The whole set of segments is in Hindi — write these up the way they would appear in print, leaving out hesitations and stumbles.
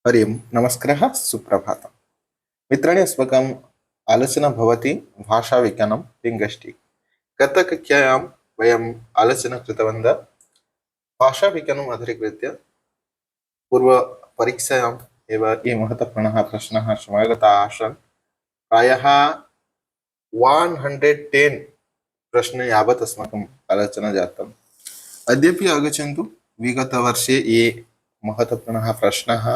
हरि ओम् नमस्कारः सुप्रभातम् मित्राणि अस्माकम् आलोचना भवति भाषाविज्ञानं लिङ्ग्विस्टिक् गतकक्ष्यायां वयम् आलोचना कृतवन्तः भाषाविज्ञानम् अधिकृत्य पूर्वपरीक्षायाम् एव ये महत्वपूर्णः प्रश्नाः समागताः आसन् प्रायः 110 प्रश्न यावत् अस्माकम् आलोचना जातम् अद्यापि आगच्छन्तु विगतवर्षे ये महत्वपूर्णः प्रश्नाः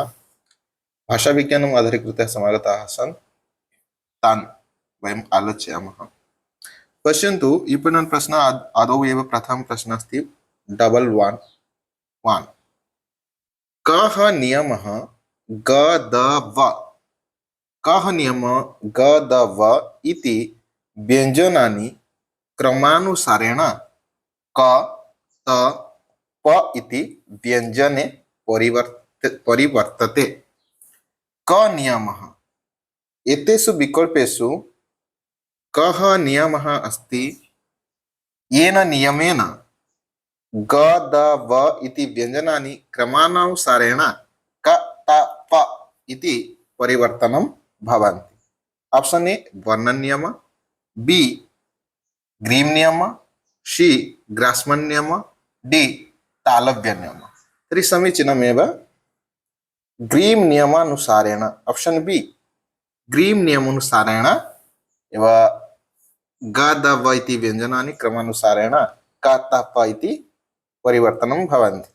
भाषाविज्ञानम् अधिकृत्य समागताः आसन् तान् वयम् आलोचयामः पश्यन्तु विपणन प्रश्न आदौ एव प्रथम प्रश्न अस्ति डबल वन वन कः नियमः गदव कः नियमः गदव इति व्यञ्जनानि क्रमानुसारेण क त प इति व्यञ्जने परिवर्तते क नियमः एतेषु विकल्पेषु कः नियमः अस्ति येन नियमेन ग द व इति व्यञ्जनानि क्रमानुसारेण क त प इति परिवर्तनं भवन्ति ऑप्शन ए वर्णन नियम बी ग्रीम नियम सी ग्रासमन नियम डी तालव्य नियम तर्हि समीचीनमेव ग्रीम नियमानुसारेण ऑप्शन बी ग्रीम नियमानुसारेण एव ग द व इति व्यञ्जनानि क्रमानुसारेण क त प इति परिवर्तनं भवन्ति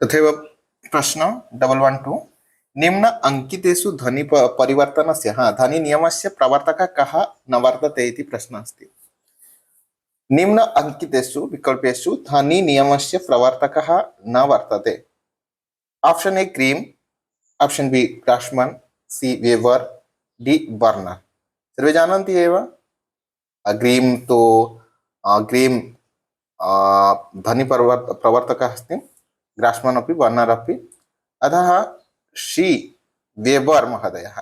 तथैव प्रश्न डबल वन टू निम्न अंकितेषु ध्वनि परिवर्तनस्य ध्वनि नियमस्य प्रवर्तकः कः न वर्तते इति प्रश्नः अस्ति निम्न अंकितेषु विकल्पेषु ध्वनि नियमस्य प्रवर्तकः न वर्तते option A Grimm option B Grassmann C Weber D Verner सर्वे जानन्ति एव ग्रीम तो ग्रीम ध्वनि प्रवर्तकः अस्ति ग्रासमन अपि बर्नर अपि अतः सी वेबर महोदयः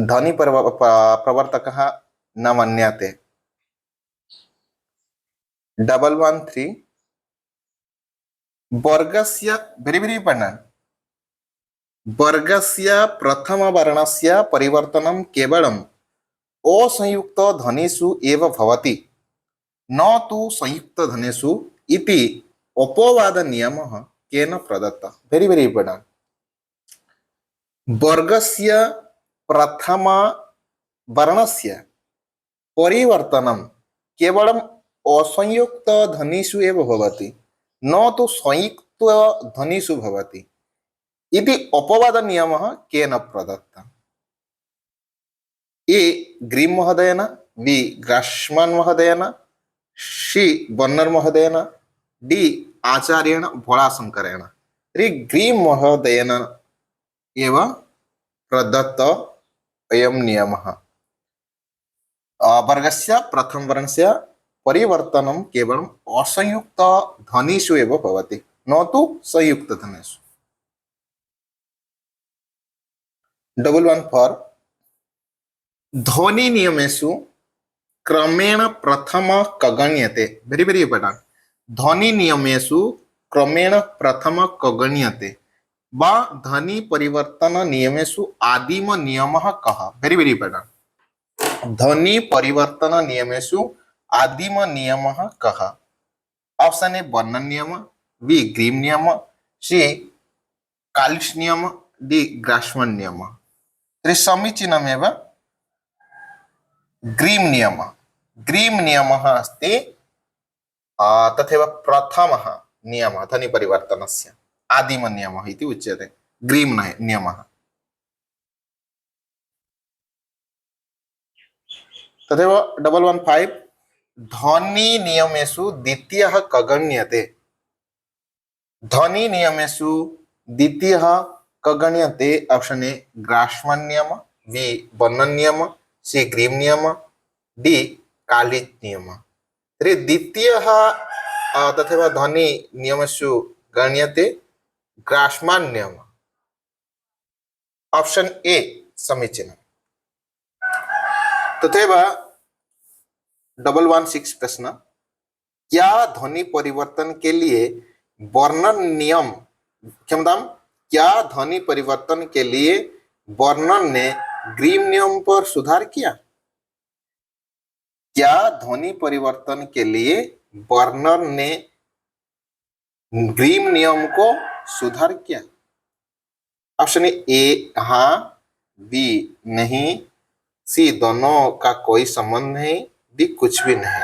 ध्वनि प्रवर्तकः न मन्यते डबल वन थ्री वर्गस्य वेरी वेरी इंपॉर्टेंट वर्गस्य प्रथमवर्णस्य परिवर्तनं केवलम् असंयुक्त ध्वनिषु एव भवति न तु संयुक्त ध्वनिषु इति अपवाद नियमः केन प्रदत्तः वेरी वेरी इंपॉर्टेंट वर्गस्य प्रथम वर्णस्य परिवर्तनं केवलम् असंयुक्त ध्वनिषु एव भवति न तु संयुक्त ध्वनिषु भवति इति अपवाद नियमः केन प्रदत्तः ए ग्रीम महोदयेन बी ग्रासमन महोदयेन सी बर्नर महोदयेन डी आचार्येण भोळाशंकरेण तर्हि ग्रीम महोदयेन एव प्रदत्त अयं नियमः वर्गस्य प्रथमवर्णस्य परिवर्तनं केवलम् असंयुक्त ध्वनिषु एव भवति न तु संयुक्त ध्वनिषु डबल वन फोर ध्वनि नियमेषु क्रमेण प्रथम कगण्यते वेरी वेरी इंपॉर्टेंट ध्वनि नियमेषु क्रमेण प्रथम कगण्यते वा ध्वनि परिवर्तन नियमेषु आदिम नियमः कः वेरी वेरी इंपॉर्टेंट ध्वनि परिवर्तन नियमेषु आदिम नियमः कः ऑप्शन ए वर्णन नियम बी ग्रीम नियम सी कालिस नियम डी ग्रासमन नियम तर्हि समीचीनमेव ग्रीम नियमः अस्ति तथैव प्रथमः नियमः ध्वनि परिवर्तनस्य आदिम नियमः इति उच्यते ग्रीम नियमः तथैव डबल वन फाइव ध्वनि नियमेषु द्वितीयः कगण्यते ध्वनि नियमेषु द्वितीयः कगण्यते ऑप्शन ए ग्रासमन नियम बी बर्नन नियम सी ग्रीम नियम डी कालिज नियम तर्हि द्वितीयः तथैव ध्वनि नियमेषु गण्यते ग्रासमन नियम ऑप्शन ए समीचीनम् तथैव डबल वन सिक्स प्रश्न क्या ध्वनि परिवर्तन के लिए वर्णन नियम क्षमता, क्या ध्वनि परिवर्तन के लिए वर्णन ने ग्रीम नियम पर सुधार किया? क्या ध्वनि परिवर्तन के लिए वर्णन ने ग्रीम नियम को सुधार किया? ऑप्शन ए हाँ, बी नहीं, सी दोनों का कोई संबंध नहीं, डी कुछ भी नहीं।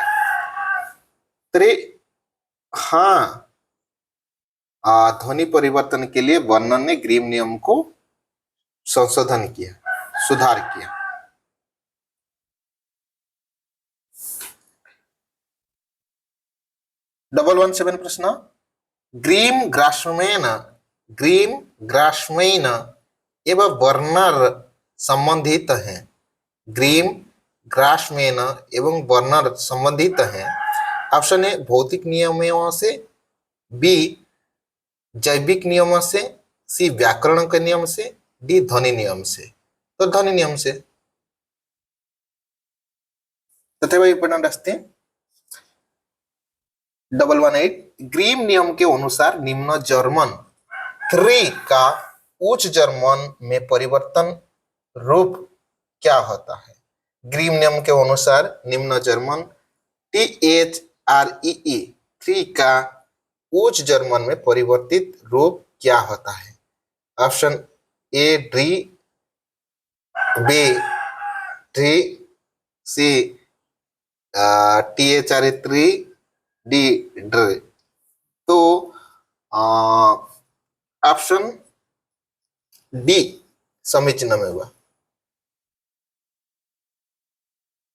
तो हाँ, ध्वनि परिवर्तन के लिए वर्णन ने ग्रीम नियम को संशोधन किया, सुधार किया। 117 प्रश्न, ग्रीम ग्रास्मेन एवं वर्नर संबंधित हैं। ग्रीम ग्रास्मेन एवं वर्नर संबंधित हैं। ऑप्शन ए भौतिक नियमों से, बी जैविक नियमों से, सी व्याकरण के नियम से, डी ध्वनि नियम से। तो ध्वनि नियम से। तथा वही पढ़ना रखते हैं। 118, ग्रीम नियम के अनुसार निम्न जर्मन 3 का उच्च जर्मन में परिवर्तन रूप क्या होता है? ग्रीम नियम के अनुसार निम्न जर्मन THREE 3 का उच्च जर्मन में परिवर्तित रूप क्या होता है? Option A D, B D, C THRE3, D ड्र। तो ऑप्शन डी समीचीनमेव।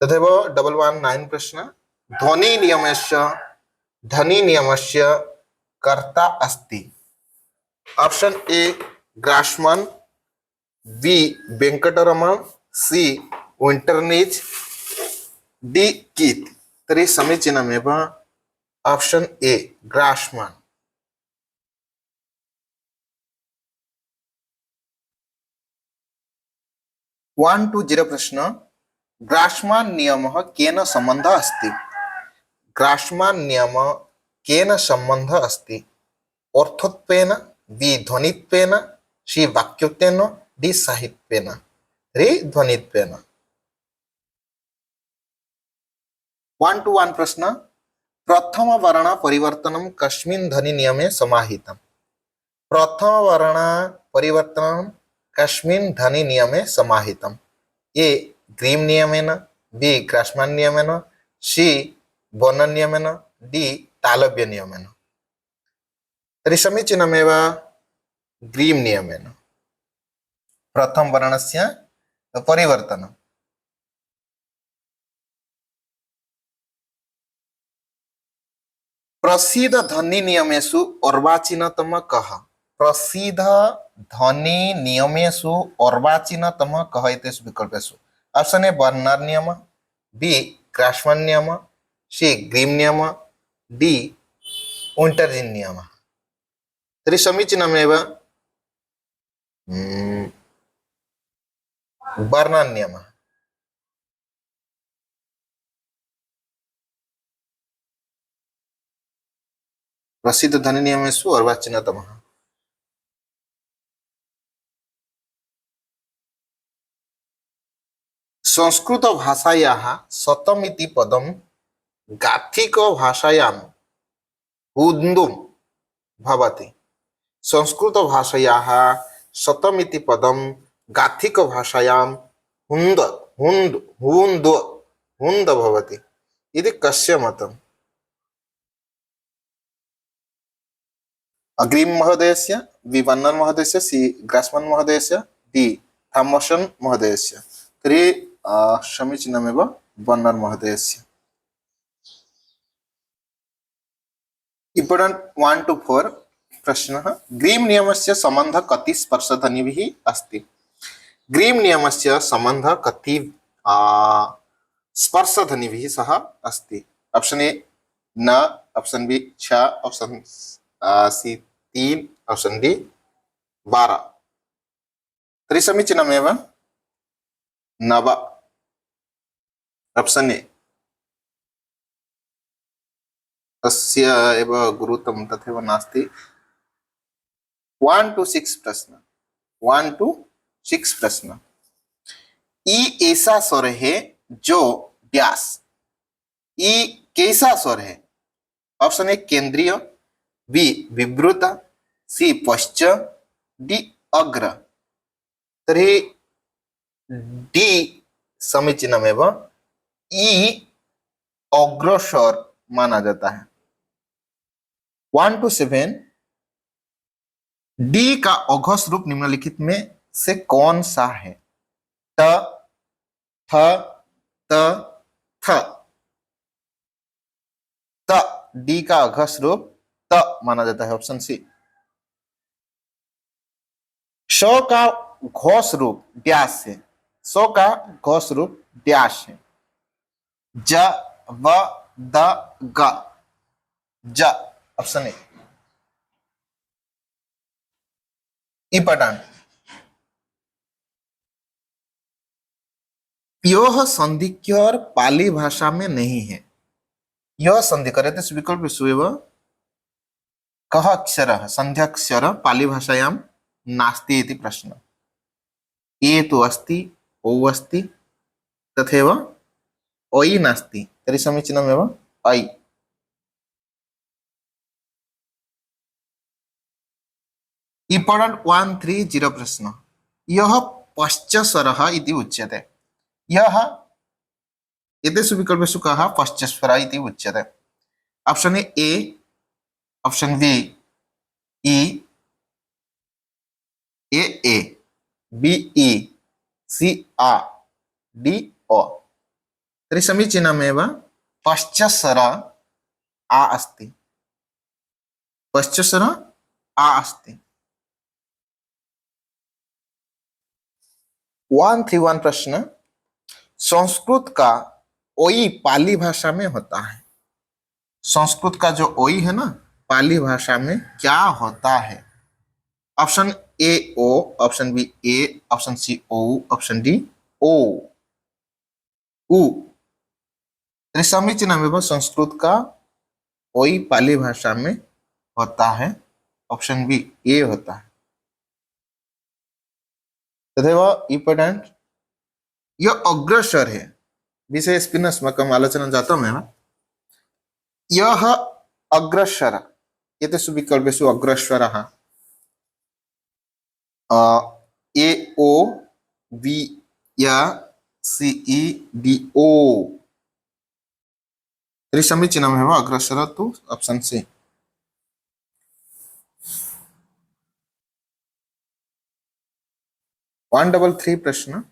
तथैव 119 प्रश्न, ध्वनि नियमस्य कर्ता अस्ति। Option A Grassmann, B Venkataraman, C Winternitz, D Keith. तर्हि समीचीनमेव ऑप्शन ए ग्रासमन। 120 प्रश्न, ग्रासमान नियमः केन सम्बन्धः अस्ति? ग्रासमान नियम केन सम्बन्धः अस्ति? अर्थत्वेन, बी ध्वनित्वेन, सी वाक्यत्वेन, डी साहित्येन। रे ध्वनित्वेन। 121 प्रश्न, प्रथम वर्ण परिवर्तनं कस्मिन् ध्वनि नियमे समाहितम्? प्रथम वर्ण परिवर्तनं कस्मिन् ध्वनि नियमे समाहितम्? ए ग्रीम नियमेन, बी ग्रासमान नियमेन, सी वर्णन नियमेन, डी तालव्य नियमेन। तर्हि समीचीनमेव ग्रीम नियमेन प्रथम वर्णस्य परिवर्तनम्। प्रसिद्ध ध्वनि नियमेषु अर्वाचीनतम कः? प्रसिद्ध ध्वनि नियमेषु अर्वाचीनतम कः इत्येषु विकल्पेषु? ऑप्शन ए बर्नर नियम, बी ग्रासमान नियम, सी ग्रीम नियम, डी विंटरजिन नियम। तर्हि समीचीनमेव बर्नर नियम। प्रसिद्ध ध्वनि नियमेषु अर्वाचीनतमः। संस्कृत भाषायाः शतमिति पदं गाथिक भाषायां हुन्दुं भवति। संस्कृत भाषायाः शतमिति पदं गाथिक भाषायां हुन्द हुन्द हुन्द हुन्द भवति। इति कस्य मतम्? अग्रिम महोदयस्य, बी वर्नर महोदयस्य, सी ग्रासमान महोदयस्य, डी थॉमसन महोदयस्य। तर्हि समीचीनमेव वर्नर महोदयस्य। इम्पोर्टेंट 1 to 4 प्रश्नः, ग्रीम नियमस्य सम्बन्धः कति स्पर्शध्वनिभिः अस्ति? ग्रीम नियमस्य सम्बन्धः कति स्पर्शध्वनिभिः सह अस्ति? ऑप्शन ए न, option B 6, option C 3, option D 12। तर्हि समीचीनमेव 9, ऑप्शन ए। तस्य एव गुरुत्वं तथैव नास्ति। 1 to 6 प्रश्न, 1 to 6 प्रश्न। ई ऐसा स्वर है जो व्यास, ई कैसा स्वर है? ऑप्शन ए केंद्रीय, बी विवृत, सी पश्च, डी अग्र। तर्हि डी समीचीनमेव, ई अग्रस्वर माना जाता है। 1 to 7, डी का अघोष रूप निम्नलिखित में से कौन सा है? ट, ठ, त, थ। त, डी का अघोष रूप त माना जाता है, ऑप्शन सी। श का घोष रूप डैश है, श का घोष रूप डैश है। ज, व, द, ग, ज, ऑप्शन ए। इंपॉर्टेंट, यह संधिक्यर पाली भाषा में नहीं है। यह संधि करे विकल्प सुएव कः अक्षरः संध्याक्षर पाली भाषायां नास्ति इति प्रश्न। ए तु अस्ति, औ अस्ति, तथैव ऐ नास्ति, तर्हि समीचीनमेव ऐ। इंपॉर्टेंट 130 प्रश्न। यह पश्चस्वरः इति उच्यते। यह एतेषु विकल्पेषु कः पश्चस्वरः इति उच्यते? ऑप्शन ए, ऑप्शन बी ई, ए, बी ई, सी आ, डी ओ। तर्हि समीचीनमेव पश्चस्वर आ अस्ति, पश्चस्वर आ अस्ति। 131 प्रश्न। संस्कृत का ओई पाली भाषा में होता है। संस्कृत का जो ओई है ना, पाली भाषा में क्या होता है? ऑप्शन ए ओ, ऑप्शन बी ए, ऑप्शन सी ओ, ऑप्शन डी ओ, उ। समीचीनमेव संस्कृत का ओई पाली भाषा में होता है, ऑप्शन बी ए होता है। तथैव इंपॉर्टेंट, यह अग्रस्वर है, विषयेऽस्मिन् अस्माकम् आलोचना जातमेव। यह अग्रस्वर, एतेषु विकल्पेषु अग्रस्वरः ए ओ, बी या सी ई, डी ओ। तर्हि समीचीनमेव अग्रस्वर तु ऑप्शन सी। 133 प्रश्न।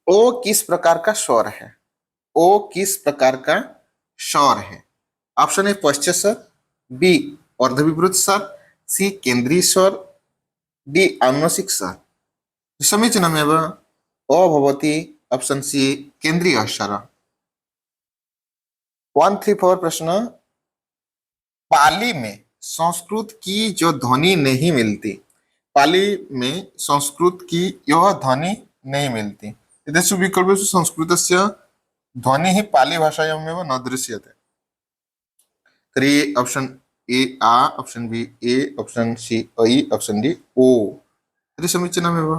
ओ किस प्रकार का स्वर है? ओ किस प्रकार का स्वर है? ऑप्शन ए पश्चस्वर, बी अर्धविवृत स्वर, सी केंद्रीय स्वर, डी आनुनासिक स्वर। समीचीनमेव ओ भवति ऑप्शन सी केंद्रीय स्वर। 134 प्रश्न। पाली में संस्कृत की जो ध्वनि नहीं मिलती, पाली में संस्कृत की यह ध्वनि नहीं मिलती। एतेषु विकल्पेषु संस्कृतस्य ध्वनिः पाली भाषायामेव न दृश्यते। तर्हि ऑप्शन ए आ, ऑप्शन बी ए, ऑप्शन सी ऐ, ऑप्शन डी ओ। तर्हि समीचीनमेव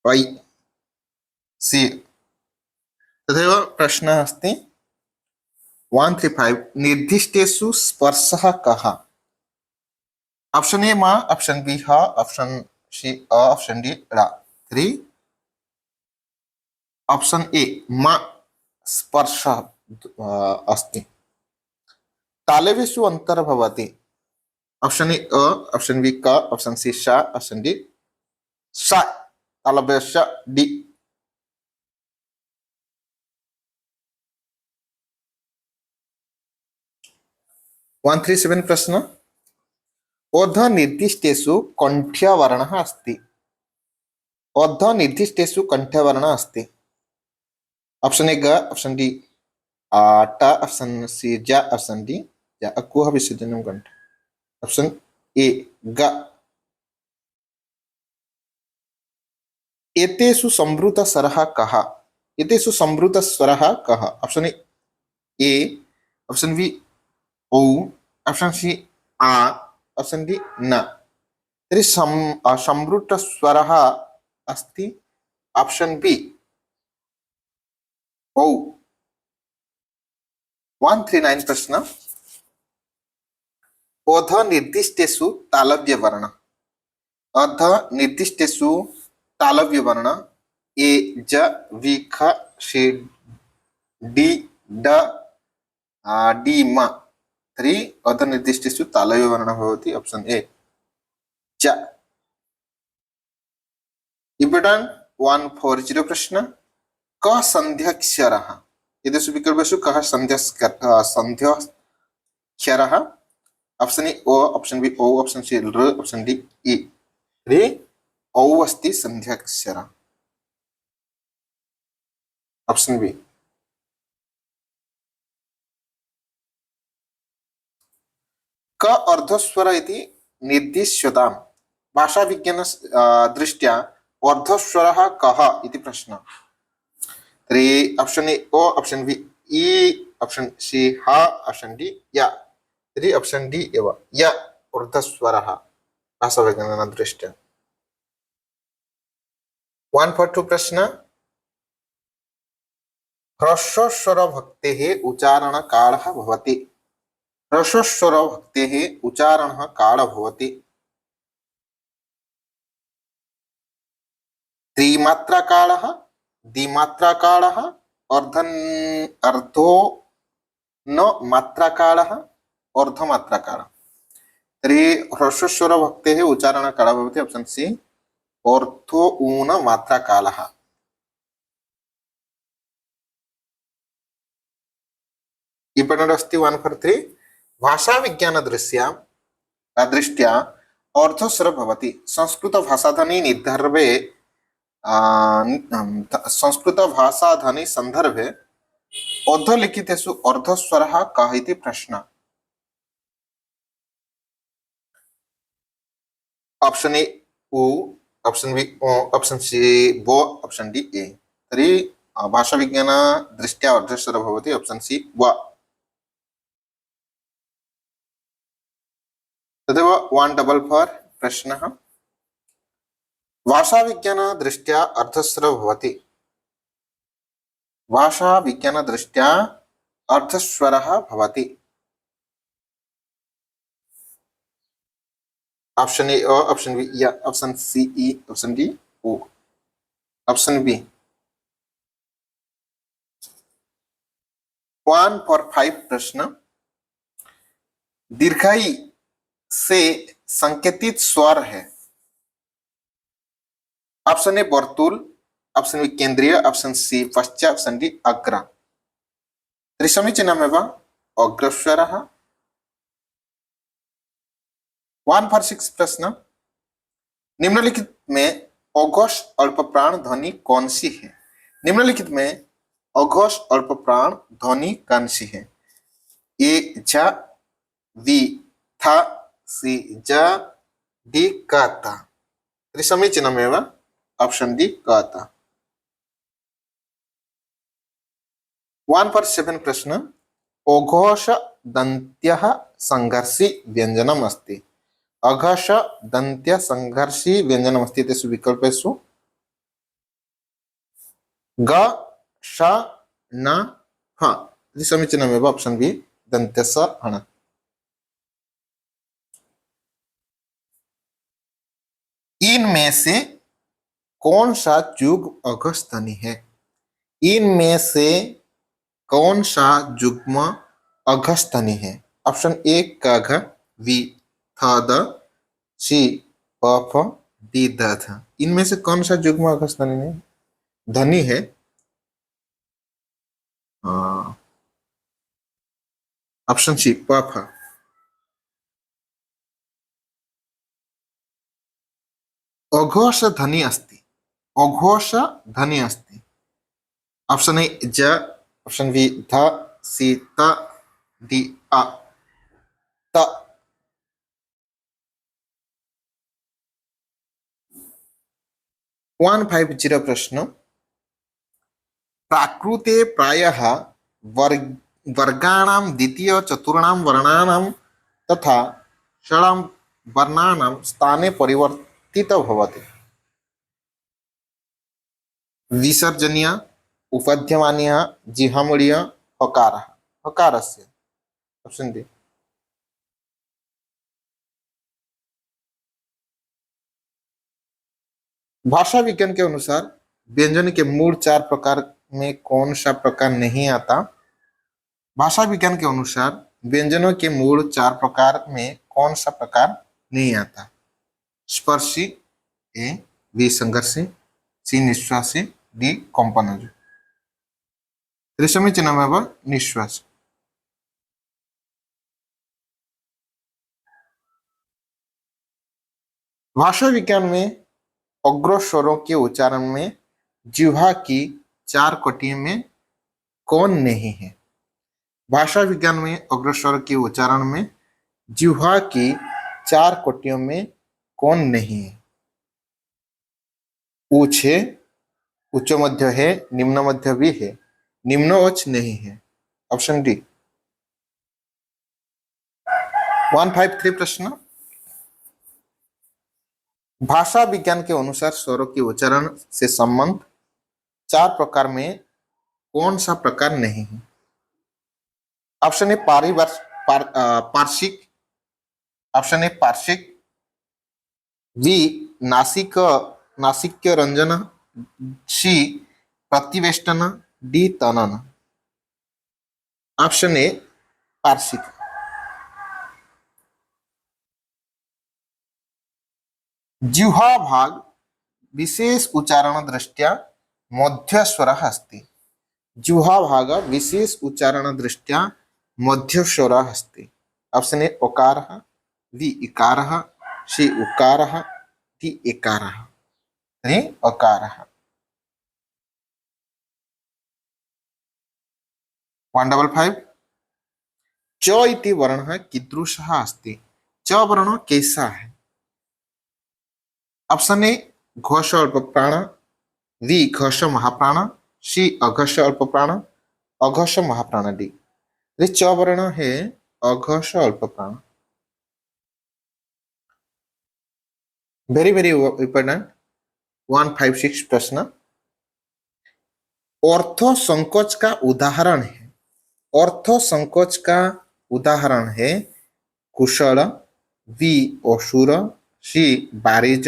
ऐ, सी। तथैव प्रश्नः अस्ति 135। निर्दिष्टेषु स्पर्शः कः? ऑप्शन ए मा, ऑप्शन बी ह, ऑप्शन सी अ, ऑप्शन डी रा। तर्हि ऑप्शन ए मा स्पर्शः अस्ति। तालवेषु अन्तर्भवति। ऑप्शन ए अ, ऑप्शन बी क, ऑप्शन सी श, ऑप्शन डी श। तालव्यस्य डी। वन थ्री सेवन प्रश्न। ओध निर्दिष्टेषु कण्ठ्यवर्णः अस्ति। ओध निर्दिष्टेषु कण्ठ्यवर्णः अस्ति। ऑप्शन ए ग, ऑप्शन डी ट, ऑप्शन सी ज, ऑप्शन डी ज। अकुह विसर्जनं कण्ठ। ऑप्शन ए ग। एतेषु संवृतस्वरः कः? एतेषु संवृतस्वरः कः? ऑप्शन ए, ऑप्शन बी औ, ऑप्शन सी आ, ऑप्शन डी न। तर्हि संवृतस्वरः अस्ति ऑप्शन बी औ। 139 प्रश्न। अध निर्दिष्टेषु तालव्यवर्ण, अध निर्दिष्टेषु तालव्यवर्ण ए ज वि ख शी डी ड डी म। तर्हि अध निर्दिष्टेषु तालव्यवर्णः भवति ऑप्शन ए च। इम्पोर्टेंट 140 प्रश्न। क संध्याक्षरः, एतेषु विकल्पेषु कः संध्याक्षरः? ऑप्शन ए ओ, ऑप्शन बी ओ, ऑप्शन सी र, ऑप्शन डी ई। रे औ अस्ति संध्याक्षर, ऑप्शन बी। क अर्धस्वर इति निर्दिश्यताम्, भाषाविज्ञान दृष्ट्या अर्धस्वरः कः इति प्रश्नः। तर्हि ऑप्शन ए ओ, ऑप्शन बी ई, ऑप्शन सी ह, ऑप्शन डी य। तर्हि ऑप्शन डी एव य अर्धस्वरः भाषाविज्ञान दृष्ट्या। 142 प्रश्न। ह्रस्वस्वर भक्तेः उच्चारणकालः भवति, ह्रस्वस्वर भक्तेः उच्चारणः कालः भवति। त्रिमात्राकालः, द्विमात्राकालः, अर्धो न मात्राकालः, अर्धमात्राकालः। तर्हि ह्रस्वस्वर भक्तेः उच्चारणकालः भवति ऑप्शन सी अर्थो ऊन मात्राकालः। इम्पोर्टेंट अस्ति 143। भाषाविज्ञानदृष्ट्या दृष्ट्या अर्धस्वर भवति संस्कृतभाषाधनी निर्धारणे संस्कृतभाषाधनी संदर्भे अधोलिखितेषु अर्धस्वरः कः इति प्रश्नः। ऑप्शन ए उ, ऑप्शन बी ओ, ऑप्शन सी बो, ऑप्शन डी ए। तर्हि भाषाविज्ञान दृष्ट्या अर्धस्वर भवति ऑप्शन सी व। तदेव 144 प्रश्नः। भाषाविज्ञान दृष्ट्या अर्धस्वर भवति, भाषाविज्ञान दृष्ट्या अर्धस्वरः भवति। ऑप्शन ए ओ, ऑप्शन बी या, ऑप्शन सी ई, ऑप्शन डी ओ, ऑप्शन बी। 145 प्रश्न। दीर्घाई से संकेतित स्वर है, ऑप्शन ए वर्तुल, ऑप्शन बी केंद्रीय, ऑप्शन सी पश्चात्, ऑप्शन डी अग्र। तर्हि समीचीनमेव अग्रस्वरः। 146 प्रश्न। निम्नलिखित में अघोष अल्पप्राण ध्वनि कौन सी है? निम्नलिखित में अघोष अल्पप्राण ध्वनि कौन सी है? ए झ, बी थ, सी ज, डी क त। तर्हि समीचीनमेव ऑप्शन डी क त। 147 प्रश्न। अघोष दन्त्यः संघर्षि व्यञ्जनम् अस्ति, अघोष दन्त्य संघर्षि व्यञ्जनम् अस्ति एतेषु विकल्पेषु ग, श, न, ह। तर्हि समीचीनमेव ऑप्शन बी दन्त्यस्य हण। इनमें से कौन सा युग्म अघोष ध्वनि है? इनमें से कौन सा युग्म अघोष ध्वनि है? ऑप्शन ए क घ, बी थ द, सी प फ, डी द थ। इनमें से कौन सा युग्म अघोष ध्वनि है? ऑप्शन सी प फ। अघोष ध्वनि अस्ति, अघोष ध्वनि अस्ति। ऑप्शन ए ज, ऑप्शन बी ध, सी त, डी अ त। 150 प्रश्न। प्राकृते प्रायः वर्ग वर्गाणां द्वितीय चतुर्णां वर्णानां तथा षडां वर्णानां स्थाने परिवर्तितो भवति। विसर्जनीय, उपध्यमानीय, जिह्वामूलीय, हकारः। हकारस्य ऑप्शन डी। भाषा विज्ञान के अनुसार व्यंजन के मूल चार प्रकार में कौन सा प्रकार नहीं आता? भाषा विज्ञान के अनुसार व्यंजनों के मूल चार प्रकार में कौन सा प्रकार नहीं आता? स्पर्शी, ए, बी संघर्षी, सी निश्वासी, डी कंपनज। समीचीनमेव निश्वास। भाषा विज्ञान में अग्रस्वरों के उच्चारण में जिह्वा की चार कटियों में कौन नहीं है? भाषा विज्ञान में अग्रस्वर के उच्चारण में जिह्वा की चार कटियों में कौन नहीं है? उच्च है, उच्च मध्य है, निम्न मध्य भी है, निम्न उच्च नहीं है। Option D. 153 प्रश्न। भाषा विज्ञान के अनुसार स्वरों के उच्चारण से संबंध चार प्रकार में कौन सा प्रकार नहीं है? ऑप्शन ए पार्शिक, ऑप्शन ए पार्शिक, बी नासिक नासिक्य रंजन, सी प्रतिवेष्टन, डी तनन। ऑप्शन ए पार्शिक। जिह्वा भाग विशेष उच्चारण दृष्ट्या मध्यस्वरः अस्ति। जिह्वा भाग विशेष उच्चारण दृष्ट्या मध्यस्वरः अस्ति। ऑप्शन ए ओकारः, बी इकारः, सी उकारः, डी एकारः। अकारः। 155। च इति वर्णः कीदृशः अस्ति? च वर्ण कैसा है? ऑप्शन ए घोष अल्प प्राण, बी घोष महाप्राण, सी अघोष अल्प प्राण, अघोष महाप्राण, डी। च वर्ण है अघोष अल्प प्राण। Very very important. 156 प्रश्न। ऑर्थो संकोच का उदाहरण है। ऑर्थो संकोच का उदाहरण है कुशल, बी असुर, सी वारिज,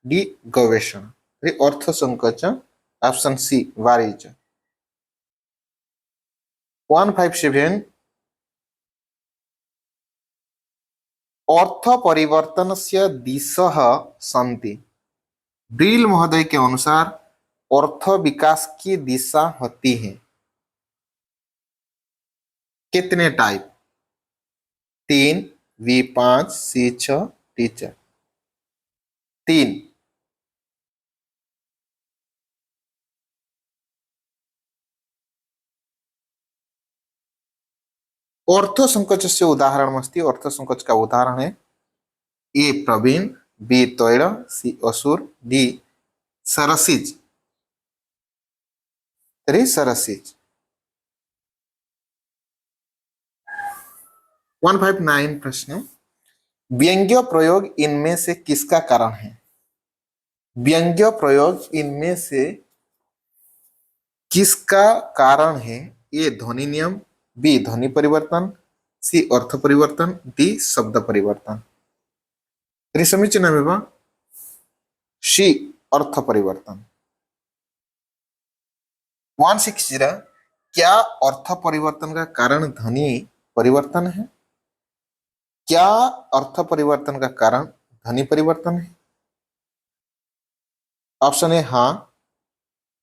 डी गवेषण। अर्थ संकोच ऑप्शन सी वारिज। 157। अर्थ परिवर्तन से दिशः सन्ति। ब्रिल महोदय के अनुसार अर्थ विकास की दिशा होती है। कितने टाइप? 3, बी 5, सी 6, डी 4। 3। अर्थ संकोच से उदाहरण अस्ति। अर्थ संकोच का उदाहरण है ए प्रवीण, बी तैल, सी असुर, डी सरसिज। सरसिज। 159 प्रश्न। व्यंग्य प्रयोग इनमें से किसका कारण है? व्यंग्य प्रयोग इनमें से किसका कारण है? ए ध्वनि नियम, बी ध्वनि परिवर्तन, सी अर्थ परिवर्तन, डी शब्द परिवर्तन। समीचीनमेव सी अर्थ परिवर्तन। 160। क्या अर्थ परिवर्तन का कारण ध्वनि परिवर्तन है? क्या अर्थ परिवर्तन का कारण ध्वनि परिवर्तन है? ऑप्शन ए हाँ,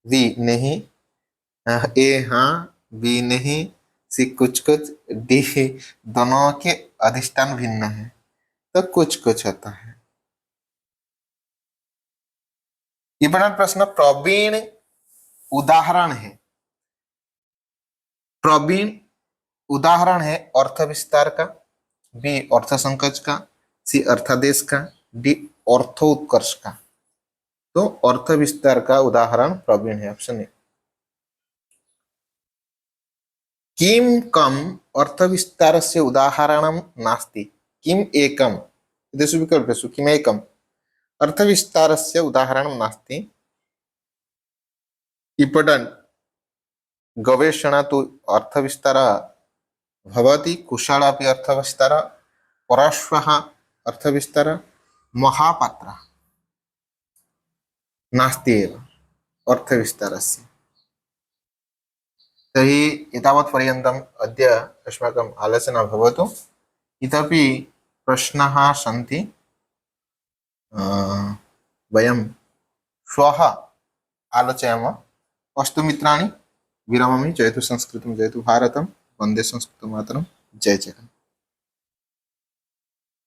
बी नहीं, ए हाँ, बी नहीं, सी कुछ कुछ, डी दोनों के अधिष्ठान भिन्न है तो कुछ कुछ होता है। इंपॉर्टेंट प्रश्न। प्रवीण उदाहरण है। प्रवीण उदाहरण है अर्थ विस्तार का, बी अर्थ संकोच का, सी अर्थादेश का, डी अर्थोत्कर्ष का। तो अर्थ विस्तार का उदाहरण प्रवीण है। ऑप्शन ए। किं कम् अर्थविस्तारस्य उदाहरणं नास्ति किम् एकम् एतेषु विकल्पेषु किमेकम् अर्थविस्तारस्य उदाहरणं नास्ति इम्पोर्टेण्ट् गवेषणा तु अर्थविस्तारः भवति कुशल अपि अर्थविस्तारः परश्वः अर्थविस्तारः महापात्रः नास्ति एव अर्थविस्तारस्य तर्हि एतावत्पर्यन्तम् अद्य अस्माकम् आलोचना भवतु इतोपि प्रश्नाः सन्ति वयं श्वः आलोचयामः अस्तु मित्राणि विरमामि जयतु संस्कृतं जयतु भारतं वन्दे संस्कृतमातरं जय जगन्नाथ।